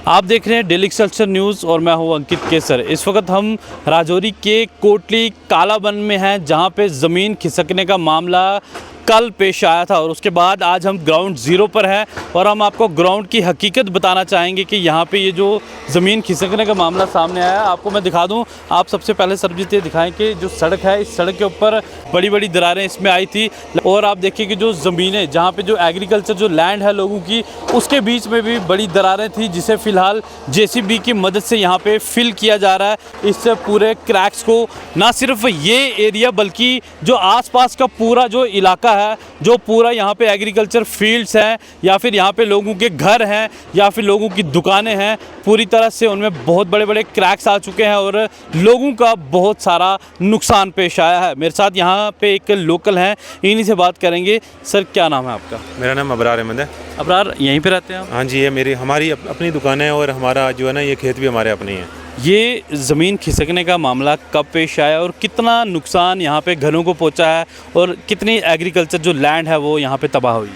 आप देख रहे हैं डेली एक्सलसियर न्यूज़ और मैं हूं अंकित केसर। इस वक्त हम राजौरी के कोटली कालाबन में हैं, जहां पे ज़मीन खिसकने का मामला कल पेश आया था और उसके बाद आज हम ग्राउंड ज़ीरो पर हैं और हम आपको ग्राउंड की हकीकत बताना चाहेंगे कि यहाँ पे ये जो ज़मीन खिसकने का मामला सामने आया है। आपको मैं दिखा दूँ, आप सबसे पहले सरबजीत ये दिखाएं कि जो सड़क है, इस सड़क के ऊपर बड़ी बड़ी दरारें इसमें आई थी और आप देखिए कि जो ज़मीनें, जहाँ पे जो एग्रीकल्चर जो लैंड है लोगों की, उसके बीच में भी बड़ी दरारें थी, जिसे फ़िलहाल JCB की मदद से यहाँ पे फिल किया जा रहा है। इससे पूरे क्रैक्स को, ना सिर्फ ये एरिया बल्कि जो आसपास का पूरा जो इलाका है, जो पूरा यहाँ पे एग्रीकल्चर फील्ड्स हैं या फिर यहाँ पे लोगों के घर हैं या फिर लोगों की दुकानें हैं, पूरी तरह से उनमें बहुत बड़े बड़े क्रैक्स आ चुके हैं और लोगों का बहुत सारा नुकसान पेश आया है। मेरे साथ यहाँ पे एक लोकल हैं, इन्हीं से बात करेंगे। सर, क्या नाम है आपका? मेरा नाम अबरार अहमद है। अबरार, यहीं पे रहते हैं आप? हाँ जी, ये हमारी अपनी दुकान है और हमारा जो है ना, ये खेत भी हमारे अपने हैं। ये ज़मीन खिसकने का मामला कब पेश आया और कितना नुकसान यहाँ पे घरों को पहुँचा है और कितनी एग्रीकल्चर जो लैंड है वो यहाँ पे तबाह हुई है?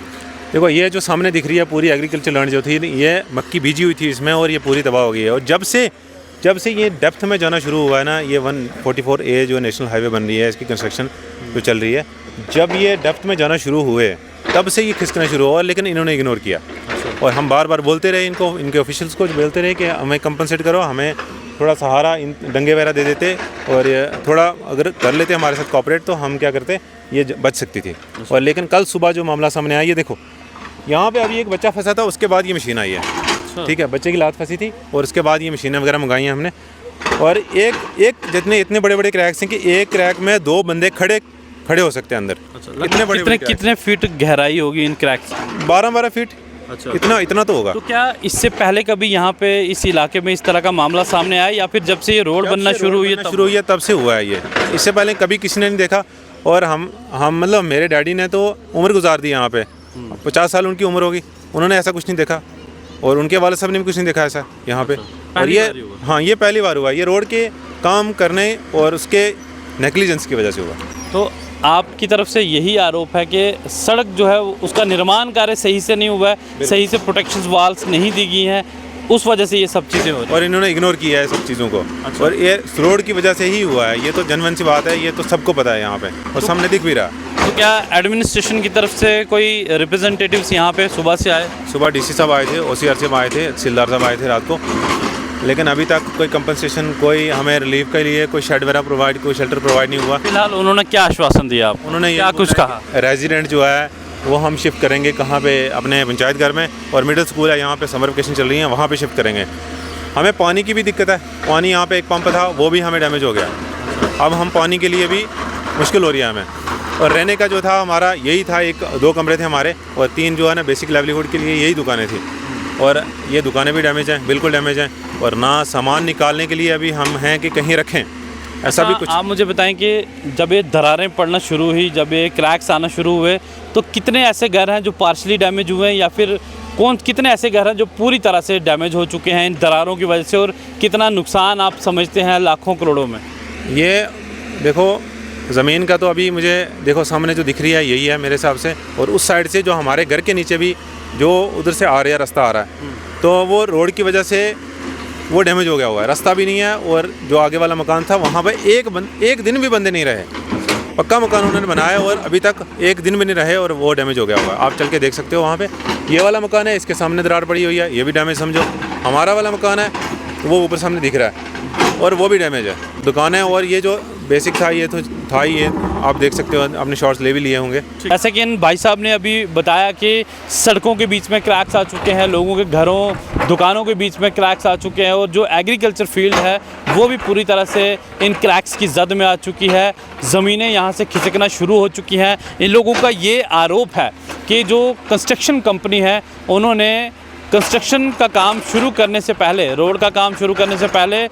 देखो, ये जो सामने दिख रही है पूरी एग्रीकल्चर लैंड जो थी, ये मक्की बीजी हुई थी इसमें और ये पूरी तबाह हो गई है। और जब से ये डेप्थ में जाना शुरू हुआ है ना, ये 144A जो नेशनल हाईवे बन रही है, इसकी कंस्ट्रक्शन जो चल रही है, जब ये डेप्थ में जाना शुरू हुए तब से ये खिसकना शुरू हुआ, लेकिन इन्होंने इग्नोर किया। और हम बार बार बोलते रहे इनको, इनके ऑफिशियल्स को बोलते रहे कि हमें कंपनसेट करो, हमें थोड़ा सहारा, इन डंगे वगैरह दे देते और ये थोड़ा अगर कर लेते हमारे साथ कॉपरेट, तो हम क्या करते, ये बच सकती थी। और लेकिन कल सुबह जो मामला सामने आया, ये देखो, यहाँ पे अभी एक बच्चा फंसा था, उसके बाद ये मशीन आई है। ठीक है, बच्चे की लात फंसी थी और उसके बाद ये मशीनें वगैरह मंगाई हैं हमने। और एक जितने इतने बड़े बड़े क्रैक्स हैं कि एक क्रैक में 2 बंदे खड़े हो सकते हैं अंदर। इतने बड़े कितने फीट गहराई होगी इन क्रैक्स? 12 फीट। अच्छा, इतना तो होगा। तो क्या इससे पहले कभी यहाँ पे इस इलाके में इस तरह का मामला सामने आया या फिर जब से ये रोड बनना शुरू हुई है तब से हुआ है ये? इससे पहले कभी किसी ने नहीं देखा। और हम मतलब मेरे डैडी ने तो उम्र गुजार दी यहाँ पे, 50 साल उनकी उम्र होगी, उन्होंने ऐसा कुछ नहीं देखा और उनके वाले साहब ने भी कुछ नहीं देखा ऐसा यहाँ पे। और ये, हाँ, ये पहली बार हुआ, ये रोड के काम करने और उसके नेग्लिजेंस की वजह से हुआ। तो आपकी तरफ से यही आरोप है कि सड़क जो है उसका निर्माण कार्य सही से नहीं हुआ है, सही से प्रोटेक्शन वाल्स नहीं दी गई हैं, उस वजह से ये सब चीज़ें हो रही हैं और इन्होंने इग्नोर किया है सब चीज़ों को। अच्छा। और ये रोड की वजह से ही हुआ है, ये तो जनवन सी बात है, ये तो सबको पता है यहाँ पे और सामने दिख भी रहा। तो क्या एडमिनिस्ट्रेशन की तरफ से कोई रिप्रेजेंटेटिव्स यहाँ पे सुबह से आए? सुबह DC साहब आए थे, OCR साहब आए थे, तहसीलदार साहब आए थे रात को, लेकिन अभी तक कोई कंपनसेशन, कोई हमें रिलीफ के लिए कोई शेड वगैरह कोई शेल्टर प्रोवाइड नहीं हुआ। फिलहाल उन्होंने क्या आश्वासन दिया आप? उन्होंने क्या कुछ कहा? रेजिडेंट जो है वो हम शिफ्ट करेंगे कहाँ पे, अपने पंचायत घर में, और मिडिल स्कूल है यहाँ पे, समर वेकेशन चल रही है, वहाँ पे शिफ्ट करेंगे। हमें पानी की भी दिक्कत है, पानी यहाँ पे एक पंप था वो भी हमें डैमेज हो गया, अब हम पानी के लिए भी मुश्किल हो रही है हमें। और रहने का जो था हमारा यही था, 2 कमरे थे हमारे और 3 जो है ना बेसिक लाइवलीहुड के लिए यही दुकानें थी, और ये दुकानें भी डैमेज हैं, बिल्कुल डैमेज हैं, और ना सामान निकालने के लिए अभी हम हैं कि कहीं रखें, ऐसा भी कुछ। आप मुझे बताएं कि जब ये दरारें पड़ना शुरू हुई, जब ये क्रैक्स आना शुरू हुए, तो कितने ऐसे घर हैं जो पार्शली डैमेज हुए हैं या फिर कितने ऐसे घर हैं जो पूरी तरह से डैमेज हो चुके हैं इन दरारों की वजह से, और कितना नुकसान आप समझते हैं लाखों करोड़ों में? ये देखो, ज़मीन का तो अभी मुझे देखो सामने जो दिख रही है यही है मेरे हिसाब से, और उस साइड से जो हमारे घर के नीचे भी जो उधर से आ रहा है, रास्ता आ रहा है, तो वो रोड की वजह से वो डैमेज हो गया हुआ है, रास्ता भी नहीं है, और जो आगे वाला मकान था वहाँ पे एक दिन भी बंदे नहीं रहे। पक्का मकान उन्होंने बनाया और अभी तक एक दिन भी नहीं रहे और वो डैमेज हो गया हुआ है। आप चल के देख सकते हो वहाँ पे, ये वाला मकान है, इसके सामने दरार पड़ी हुई है, ये भी डैमेज समझो। हमारा वाला मकान है वो ऊपर सामने दिख रहा है और वो भी डैमेज है, दुकान है। और ये जो बेसिक था ये तो था ही, ये आप देख सकते हो, अपने शॉट्स ले भी लिए होंगे। जैसे कि इन भाई साहब ने अभी बताया कि सड़कों के बीच में क्रैक्स आ चुके हैं, लोगों के घरों दुकानों के बीच में क्रैक्स आ चुके हैं, और जो एग्रीकल्चर फील्ड है वो भी पूरी तरह से इन क्रैक्स की जद में आ चुकी है, ज़मीनें यहाँ से खिसकना शुरू हो चुकी हैं। इन लोगों का ये आरोप है कि जो कंस्ट्रक्शन कंपनी है उन्होंने कंस्ट्रक्शन का काम शुरू करने से पहले, रोड का काम शुरू करने से पहले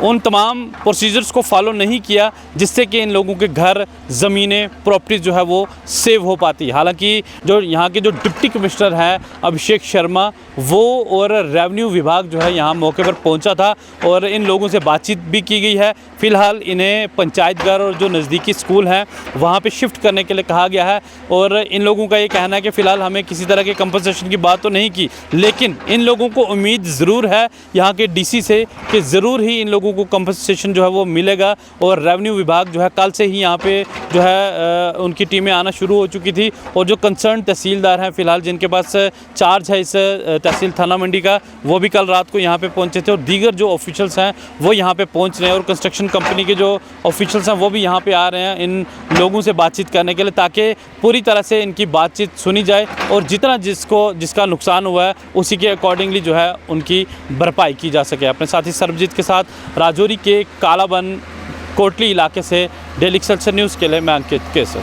उन तमाम प्रोसीजर्स को फॉलो नहीं किया जिससे कि इन लोगों के घर, ज़मीनें, प्रॉपर्टीज़ जो है वो सेव हो पाती। हालांकि जो यहाँ के जो डिप्टी कमिश्नर हैं अभिषेक शर्मा, वो और रेवेन्यू विभाग जो है यहाँ मौके पर पहुँचा था और इन लोगों से बातचीत भी की गई है। फ़िलहाल इन्हें पंचायत घर और जो नज़दीकी स्कूल हैं वहाँ पे शिफ्ट करने के लिए कहा गया है और इन लोगों का ये कहना है कि फ़िलहाल हमें किसी तरह के कंपनसेशन की बात तो नहीं की, लेकिन इन लोगों को उम्मीद ज़रूर है यहाँ के डीसी से कि ज़रूर ही इन लोगों को कंपनसेशन जो है वो मिलेगा। और रेवेन्यू विभाग जो है कल से ही यहाँ पे जो है उनकी टीमें आना शुरू हो चुकी थी और जो कंसर्न तहसीलदार हैं फ़िलहाल जिनके पास चार्ज है इस तहसील थाना मंडी का, वो भी कल रात को यहाँ पे पहुँचे थे और दीगर जो ऑफिशियल्स हैं वो यहाँ पे पहुँच रहे हैं और कंस्ट्रक्शन कंपनी के जो ऑफिशियल्स हैं वो भी यहाँ पे आ रहे हैं इन लोगों से बातचीत करने के लिए, ताकि पूरी तरह से इनकी बातचीत सुनी जाए और जितना जिसका नुकसान हुआ है उसी के अकॉर्डिंगली जो है उनकी भरपाई की जा सके। अपने साथी सरबजीत के साथ राजौरी के कालाबन कोटली इलाके से डेली एक्सेलसियर न्यूज़ के लिए मैं अंकित केसर।